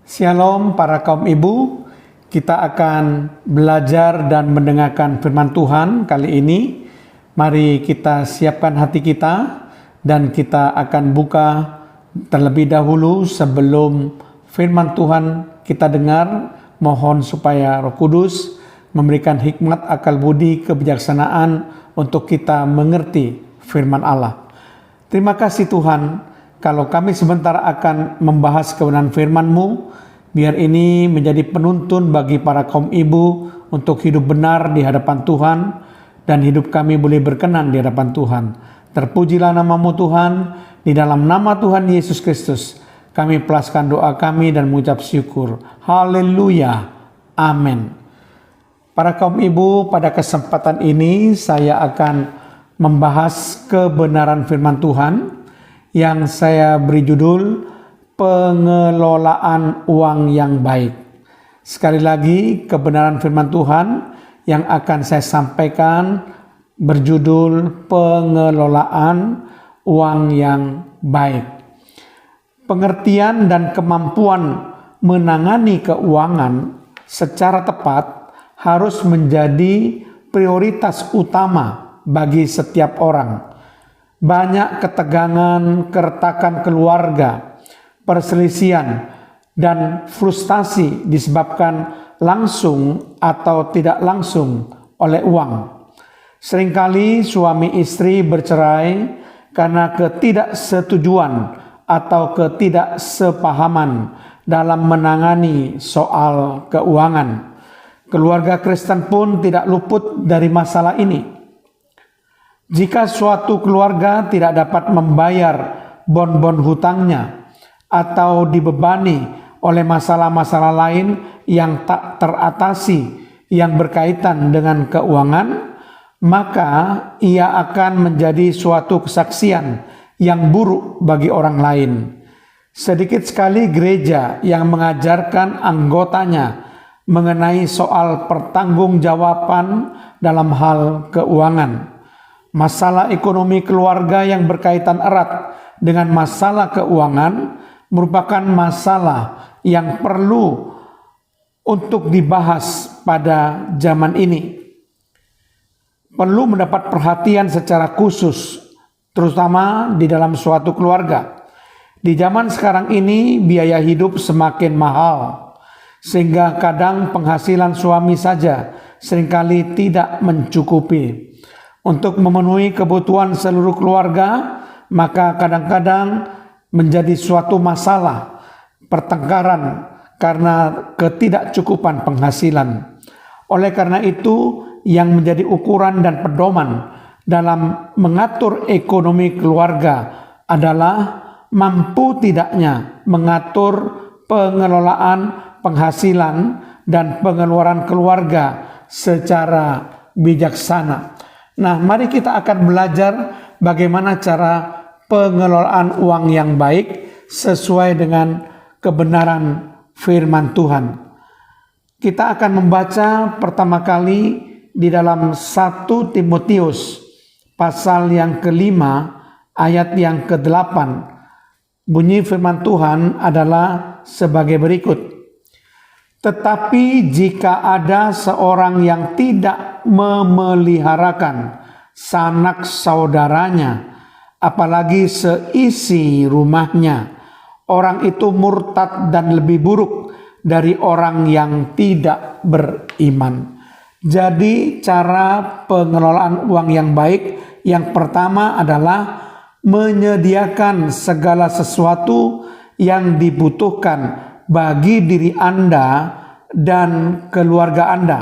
Shalom para kaum ibu, kita akan belajar dan mendengarkan firman Tuhan kali ini. Mari kita siapkan hati kita dan kita akan buka terlebih dahulu sebelum firman Tuhan kita dengar. Mohon supaya Roh Kudus memberikan hikmat, akal budi, kebijaksanaan untuk kita mengerti firman Allah. Terima kasih Tuhan, kalau kami sebentar akan membahas kebenaran firman-Mu, biar ini menjadi penuntun bagi para kaum ibu untuk hidup benar di hadapan Tuhan, dan hidup kami boleh berkenan di hadapan Tuhan. Terpujilah nama-Mu Tuhan, di dalam nama Tuhan Yesus Kristus, kami pelaskan doa kami dan mengucap syukur. Haleluya. Amin. Para kaum ibu, pada kesempatan ini saya akan membahas kebenaran firman Tuhan yang saya beri judul pengelolaan uang yang baik. Sekali lagi, kebenaran firman Tuhan yang akan saya sampaikan berjudul pengelolaan uang yang baik. Pengertian dan kemampuan menangani keuangan secara tepat harus menjadi prioritas utama bagi setiap orang. Banyak ketegangan, keretakan keluarga, perselisihan, dan frustasi disebabkan langsung atau tidak langsung oleh uang. Seringkali suami istri bercerai karena ketidaksetujuan atau ketidaksepahaman dalam menangani soal keuangan. Keluarga Kristen pun tidak luput dari masalah ini. Jika suatu keluarga tidak dapat membayar bon-bon hutangnya atau dibebani oleh masalah-masalah lain yang tak teratasi yang berkaitan dengan keuangan, maka ia akan menjadi suatu kesaksian yang buruk bagi orang lain. Sedikit sekali gereja yang mengajarkan anggotanya mengenai soal pertanggungjawaban dalam hal keuangan. Masalah ekonomi keluarga yang berkaitan erat dengan masalah keuangan merupakan masalah yang perlu untuk dibahas pada zaman ini. Perlu mendapat perhatian secara khusus, terutama di dalam suatu keluarga. Di zaman sekarang ini biaya hidup semakin mahal, sehingga kadang penghasilan suami saja seringkali tidak mencukupi. Untuk memenuhi kebutuhan seluruh keluarga, maka kadang-kadang menjadi suatu masalah, pertengkaran karena ketidakcukupan penghasilan. Oleh karena itu, yang menjadi ukuran dan pedoman dalam mengatur ekonomi keluarga adalah mampu tidaknya mengatur pengelolaan penghasilan dan pengeluaran keluarga secara bijaksana. Nah, mari kita akan belajar bagaimana cara pengelolaan uang yang baik sesuai dengan kebenaran firman Tuhan. Kita akan membaca pertama kali di dalam 1 Timotius pasal yang ke-5 ayat yang ke-8. Bunyi firman Tuhan adalah sebagai berikut. Tetapi jika ada seorang yang tidak memeliharakan sanak saudaranya, apalagi seisi rumahnya, orang itu murtad dan lebih buruk dari orang yang tidak beriman. Jadi cara pengelolaan uang yang baik yang pertama adalah menyediakan segala sesuatu yang dibutuhkan bagi diri Anda dan keluarga Anda.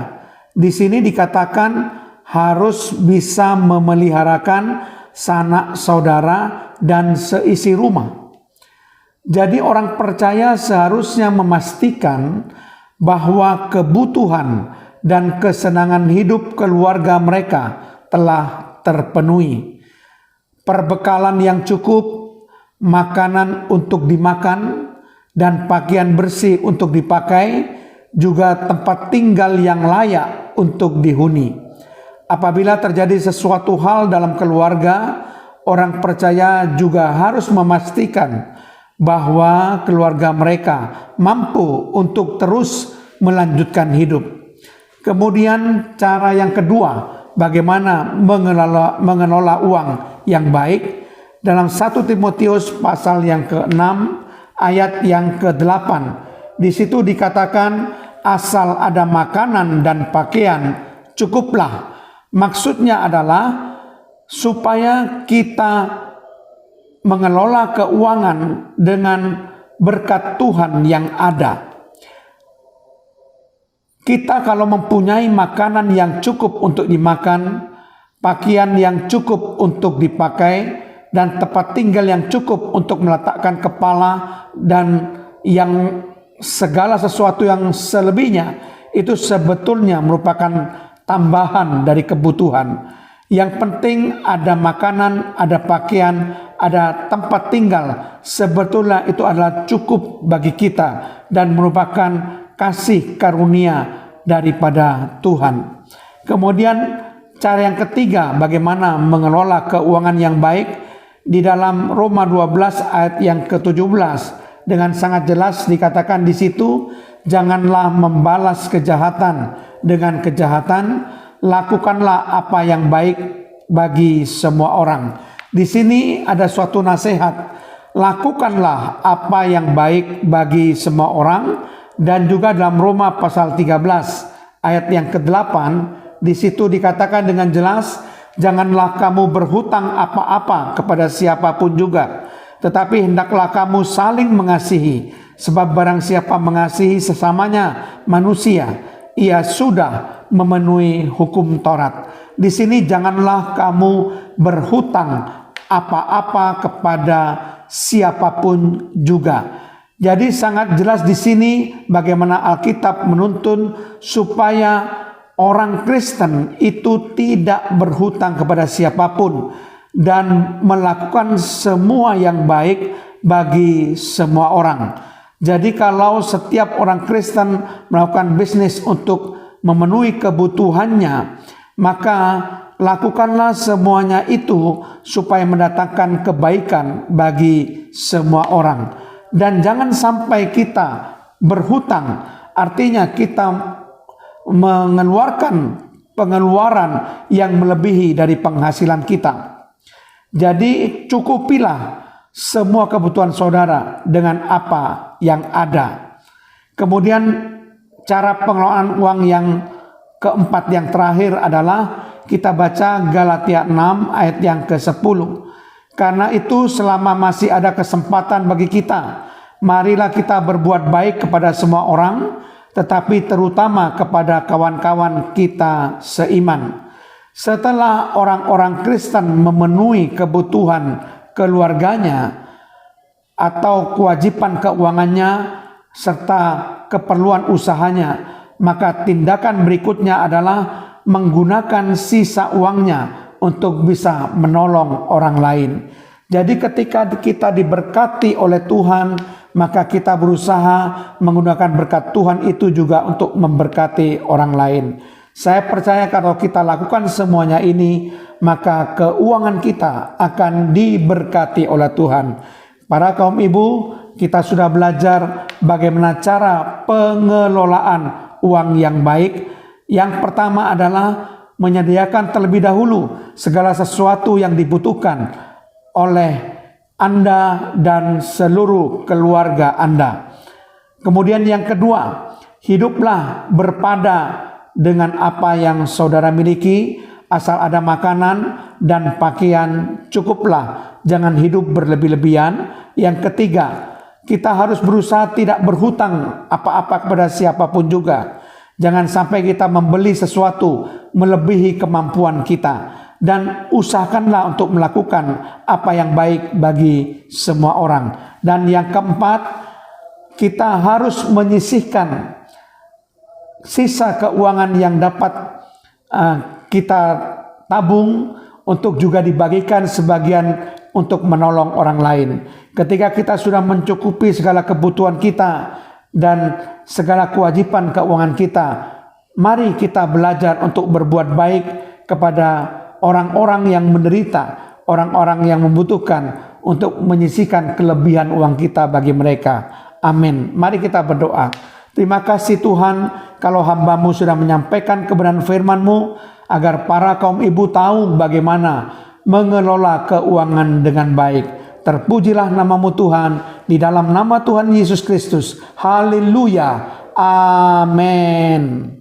Di sini dikatakan harus bisa memeliharakan sanak saudara dan seisi rumah. Jadi orang percaya seharusnya memastikan bahwa kebutuhan dan kesenangan hidup keluarga mereka telah terpenuhi. Perbekalan yang cukup, makanan untuk dimakan, dan pakaian bersih untuk dipakai, juga tempat tinggal yang layak untuk dihuni. Apabila terjadi sesuatu hal dalam keluarga, orang percaya juga harus memastikan bahwa keluarga mereka mampu untuk terus melanjutkan hidup. Kemudian cara yang kedua, bagaimana mengelola uang yang baik. Dalam 1 Timotius pasal yang ke-6 ayat yang ke-8, di situ dikatakan asal ada makanan dan pakaian cukuplah. Maksudnya adalah supaya kita mengelola keuangan dengan berkat Tuhan yang ada. Kita kalau mempunyai makanan yang cukup untuk dimakan, pakaian yang cukup untuk dipakai, dan tempat tinggal yang cukup untuk meletakkan kepala, dan yang segala sesuatu yang selebihnya, itu sebetulnya merupakan tambahan dari kebutuhan. Yang penting ada makanan, ada pakaian, ada tempat tinggal. Sebetulnya itu adalah cukup bagi kita dan merupakan kasih karunia daripada Tuhan. Kemudian cara yang ketiga, bagaimana mengelola keuangan yang baik. Di dalam Roma 12 ayat yang ke-17 dengan sangat jelas dikatakan di situ, janganlah membalas kejahatan dengan kejahatan, lakukanlah apa yang baik bagi semua orang. Di sini ada suatu nasihat, lakukanlah apa yang baik bagi semua orang. Dan juga dalam Roma pasal 13 ayat yang ke-8, di situ dikatakan dengan jelas, janganlah kamu berhutang apa-apa kepada siapapun juga, tetapi hendaklah kamu saling mengasihi, sebab barang siapa mengasihi sesamanya manusia, ia sudah memenuhi hukum Taurat. Di sini janganlah kamu berhutang apa-apa kepada siapapun juga. Jadi sangat jelas di sini bagaimana Alkitab menuntun supaya orang Kristen itu tidak berhutang kepada siapapun dan melakukan semua yang baik bagi semua orang. Jadi kalau setiap orang Kristen melakukan bisnis untuk memenuhi kebutuhannya, maka lakukanlah semuanya itu supaya mendatangkan kebaikan bagi semua orang. Dan jangan sampai kita berhutang, artinya kita mengeluarkan pengeluaran yang melebihi dari penghasilan kita. Jadi cukupilah semua kebutuhan saudara dengan apa yang ada. Kemudian cara pengelolaan uang yang keempat yang terakhir adalah kita baca Galatia 6 ayat yang ke-10. Karena itu selama masih ada kesempatan bagi kita, marilah kita berbuat baik kepada semua orang, tetapi terutama kepada kawan-kawan kita seiman. Setelah orang-orang Kristen memenuhi kebutuhan keluarganya atau kewajiban keuangannya serta keperluan usahanya, maka tindakan berikutnya adalah menggunakan sisa uangnya untuk bisa menolong orang lain. Jadi ketika kita diberkati oleh Tuhan, maka kita berusaha menggunakan berkat Tuhan itu juga untuk memberkati orang lain. Saya percaya kalau kita lakukan semuanya ini, maka keuangan kita akan diberkati oleh Tuhan. Para kaum ibu, kita sudah belajar bagaimana cara pengelolaan uang yang baik. Yang pertama adalah menyediakan terlebih dahulu segala sesuatu yang dibutuhkan oleh Anda dan seluruh keluarga Anda. Kemudian yang kedua, hiduplah berpada dengan apa yang saudara miliki, asal ada makanan dan pakaian cukuplah, jangan hidup berlebih-lebihan. Yang ketiga, kita harus berusaha tidak berhutang apa-apa kepada siapapun juga. Jangan sampai kita membeli sesuatu melebihi kemampuan kita. Dan usahakanlah untuk melakukan apa yang baik bagi semua orang. Dan yang keempat, kita harus menyisihkan sisa keuangan yang dapat kita tabung untuk juga dibagikan sebagian untuk menolong orang lain. Ketika kita sudah mencukupi segala kebutuhan kita dan segala kewajiban keuangan kita, mari kita belajar untuk berbuat baik kepada orang-orang yang menderita, orang-orang yang membutuhkan, untuk menyisihkan kelebihan uang kita bagi mereka. Amin. Mari kita berdoa. Terima kasih Tuhan, kalau hamba-Mu sudah menyampaikan kebenaran firman-Mu, agar para kaum ibu tahu bagaimana mengelola keuangan dengan baik. Terpujilah nama-Mu Tuhan, di dalam nama Tuhan Yesus Kristus. Haleluya. Amin.